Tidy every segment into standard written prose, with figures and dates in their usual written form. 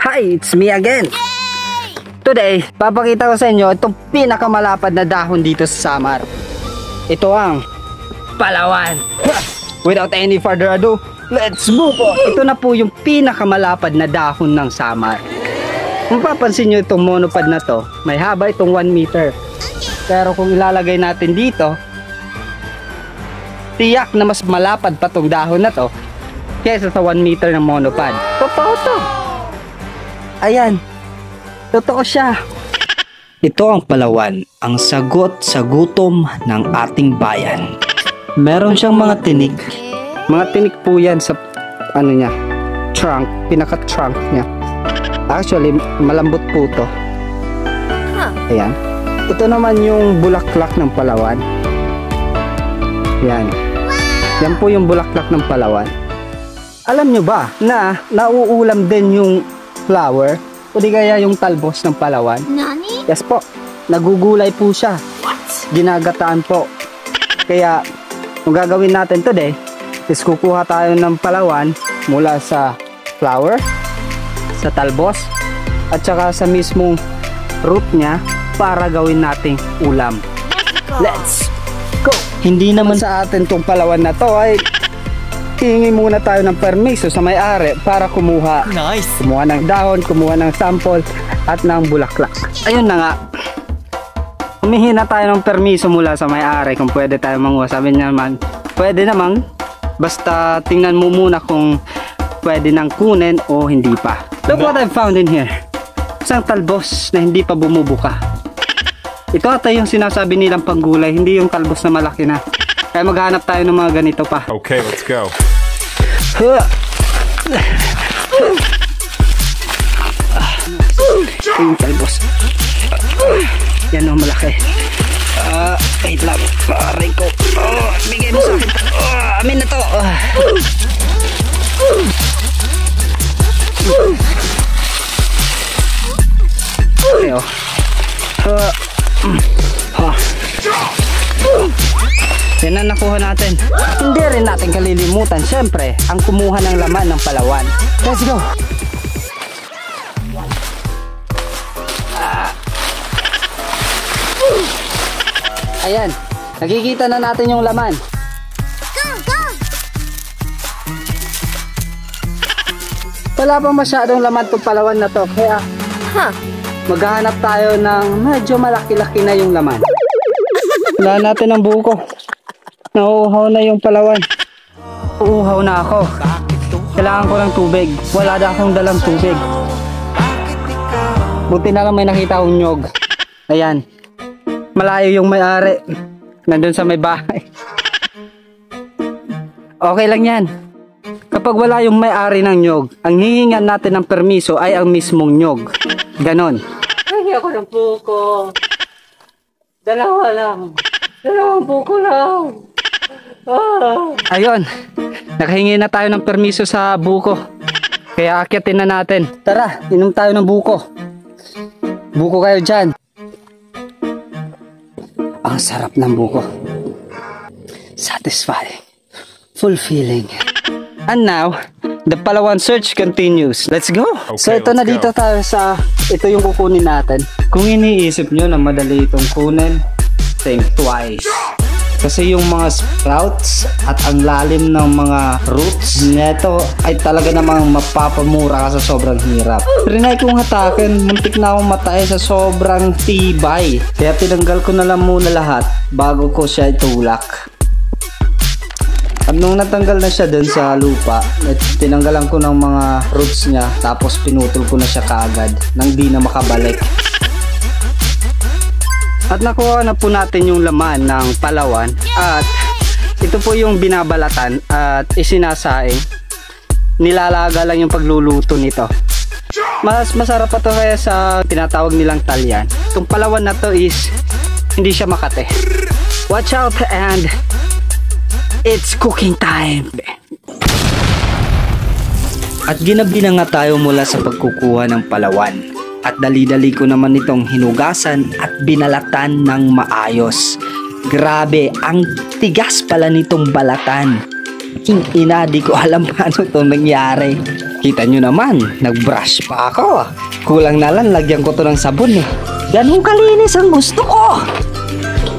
Hi, it's me again. Today, papakita ko sa inyo itong pinakamalapad na dahon dito sa Samar. Ito ang Palawan. Without any further ado, let's move on. Ito na po yung pinakamalapad na dahon ng Samar. Kung papansin nyo itong monopod na to, may haba itong 1 meter. Pero kung ilalagay natin dito, tiyak na mas malapad pa tong dahon na to kaysa sa 1 meter ng monopod. Totoo to. Ayan, totoo siya. Ito ang Palawan, ang sagot sa gutom ng ating bayan. Meron siyang mga tinik. Mga tinik po yan sa ano niya, trunk, pinaka-trunk niya. Actually, malambot po to. Ayan. Ito naman yung bulaklak ng Palawan. Ayan. Yan po yung bulaklak ng Palawan. Alam nyo ba na nauulam din yung flower o di kaya yung talbos ng Palawan? Nani? Yes po, nagugulay po siya. What? Ginagataan po. Kaya kung gagawin natin today is kukuha tayo ng Palawan mula sa flower, sa talbos at saka sa mismong root niya para gawin nating ulam. Let's go! Hindi naman sa atin tong Palawan na to ay hingi muna tayo ng permiso sa may-ari para kumuha. Nice. Kumuha ng dahon, kumuha ng sample at ng bulaklak. Ayun na nga. Humihingi na tayo ng permiso mula sa may-ari kung pwede tayo manguha. Sabi niya naman, pwede naman. Basta tingnan mo muna kung pwede nang kunin o hindi pa. Look what I found in here. Isang talbos na hindi pa bumubuka. Ito ata yung sinasabi nilang panggulay, hindi yung talbos na malaki na. Kaya maghanap tayo ng mga ganito pa. Okay, let's go. Yung talbos. Yan o, malaki. Wait lang. Aray ko. Bigay mo sa akin. Amin na to. Okay o. Yan ang nakuha natin. Hindi rin natin kalilimutan, syempre, ang kumuha ng laman ng Palawan. Let's go! Ayan, nakikita na natin yung laman. Go, go! Wala pang masyadong laman itong Palawan na to, kaya maghahanap tayo ng medyo malaki-laki na yung laman. Wala natin ang buko. Nauuhaw na yung Palawan. Uuhaw na ako. Kailangan ko ng tubig. Wala na akong dalang tubig. Buti na lang may nakita akong nyog. Ayan. Malayo yung may-ari. Nandun sa may bahay. Okay lang yan. Kapag wala yung may-ari ng nyog, ang hihingan natin ng permiso ay ang mismong nyog. Ganon. Hingi ako ng buko. Dalawa lang. Dalawang buko lang. Ayun, nakahingi na tayo ng permiso sa buko. Kaya akyatin na natin. Tara, inom tayo ng buko. Buko kayo dyan. Ang sarap ng buko. Satisfying. Fulfilling. And now, the Palawan search continues. Let's go! Okay, So ito na dito tayo sa, ito yung kukunin natin. Kung iniisip nyo na madali itong kunin, think twice. Kasi yung mga sprouts at ang lalim ng mga roots neto ay talaga namang mapapamura ka sa sobrang hirap. Trinay kong hatakin, muntik na akong matay sa sobrang tibay. Kaya tinanggal ko na lang muna lahat bago ko siya itulak. At nung natanggal na siya dun sa lupa, tinanggalan ko ng mga roots niya, tapos pinutol ko na siya kaagad nang di na makabalik. At nakuha na po natin yung laman ng Palawan at ito po yung binabalatan at isinasaing. Nilalaga lang yung pagluluto nito. Mas masarap pa to kaya sa tinatawag nilang talyan. Itong Palawan na to is hindi siya makate. Watch out and it's cooking time. At ginabi na nga tayo mula sa pagkukuha ng Palawan. At dali-dali ko naman itong hinugasan at binalatan ng maayos. Grabe, ang tigas pala nitong balatan. Ina, di ko alam paano itong nangyari. Kita nyo naman, nag-brush pa ako. Kulang na lang, lagyan ko to ng sabon eh. Ganun kalinis ang gusto ko.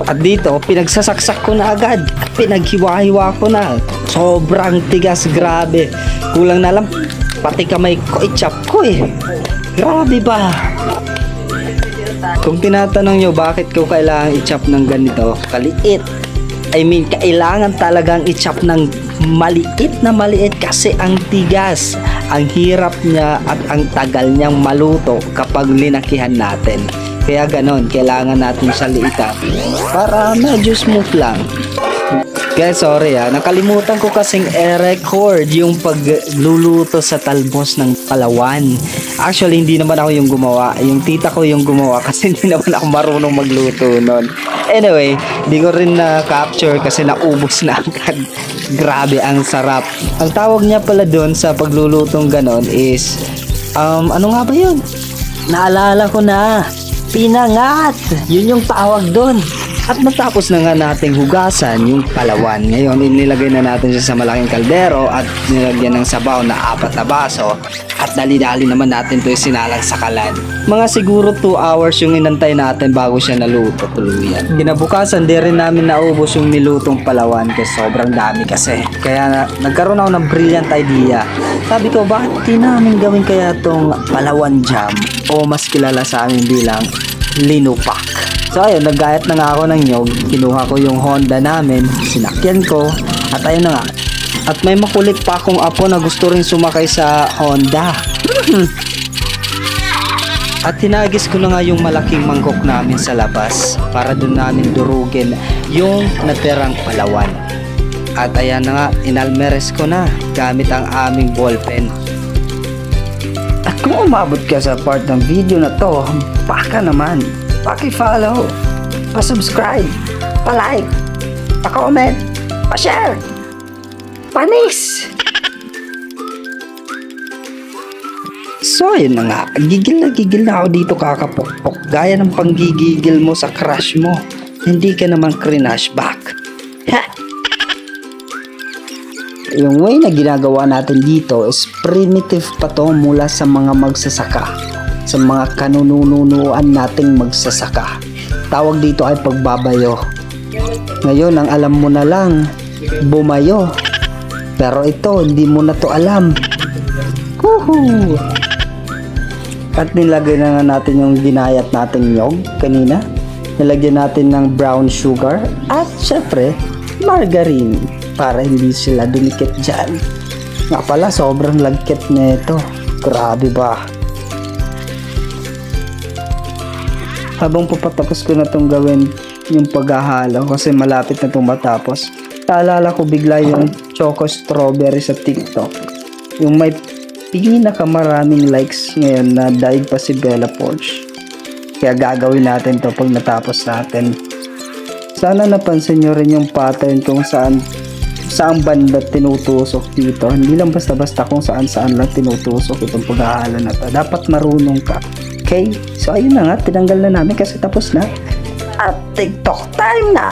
At dito, pinagsasaksak ko na agad at pinaghiwa-hiwa ko na. Sobrang tigas, grabe. Kulang na lang, pati kamay ko i-chop ko eh. Grabe ba? Kung tinatanong nyo bakit ko kailangan i-chop ng ganito kaliit, I mean, kailangan talagang i-chop ng maliit kasi ang tigas, ang hirap niya at ang tagal niyang maluto kapag linakihan natin. Kaya ganon, kailangan natin siya liitan para medyo smooth lang. Kaya sorry nakalimutan ko kasing i-record yung pagluluto sa talbos ng Palawan. Actually, hindi naman ako yung gumawa. Yung tita ko yung gumawa kasi hindi naman ako marunong magluto nun. Anyway, di ko rin na-capture kasi naubos na agad. Grabe, ang sarap. Ang tawag niya pala doon sa paglulutong ganon is, ano nga ba yun? Naalala ko na. Pinangat! Yun yung tawag doon. At matapos na nga nating hugasan yung Palawan. Ngayon, inilagay na natin siya sa malaking kaldero at nilagyan ng sabaw na 4 na baso. At dali-dali naman natin ito sinalang sa kalan. Mga siguro 2 hours yung inantay natin bago siya naluto tuluyan. Kinabukasan, di rin namin naubos yung nilutong Palawan kasi sobrang dami kasi. Kaya nagkaroon ako ng brilliant idea. Sabi ko, bakit di namin gawin kaya tong Palawan Jam o mas kilala sa amin bilang Linupak. So ayun, naggayat na nga ako ng nyog. Kinuha ko yung Honda namin, sinakyan ko, at ayun na nga. At may makulit pa akong apo na gusto rin sumakay sa Honda. At tinagis ko na nga yung malaking mangkok namin sa labas para doon namin durugin yung natirang Palawan. At ayan na nga, inalmeres ko na gamit ang aming ballpen. At kung umabot ka sa part ng video na to, baka naman paki-follow, pa-subscribe, pa-like, pa-comment, pa-share, panis! So yun na nga, gigil na ako dito kakapokpok. Gaya ng panggigigil mo sa crush mo, hindi ka naman crinash back. Ha! Yung way na ginagawa natin dito is primitive pa to mula sa mga magsasaka, sa mga kanununuan nating magsasaka. Tawag dito ay pagbabayo. Ngayon, ang alam mo na lang, bumayo. Pero ito, hindi mo na to alam. Woohoo! At nilagay na nga natin yung ginayat nating nyog kanina. Nilagyan natin ng brown sugar at syempre, margarine para hindi sila dumikit dyan. Nga pala, sobrang lagkit na ito. Grabe ba? Habang papatapos ko na itong gawin yung paghahalo kasi malapit na itong matapos, naalala ko bigla yung Choco Strawberry sa TikTok. Yung may pinakamaraming likes ngayon na daig pa si Bella Poarch. Kaya gagawin natin to pag natapos natin. Sana napansin nyo rin yung pattern kung saan banda tinutusok dito. Hindi lang basta-basta kung saan lang tinutusok itong paghahalo na to. Dapat marunong ka. Okay? So ayun na nga, tinanggal na namin kasi tapos na. At TikTok time na!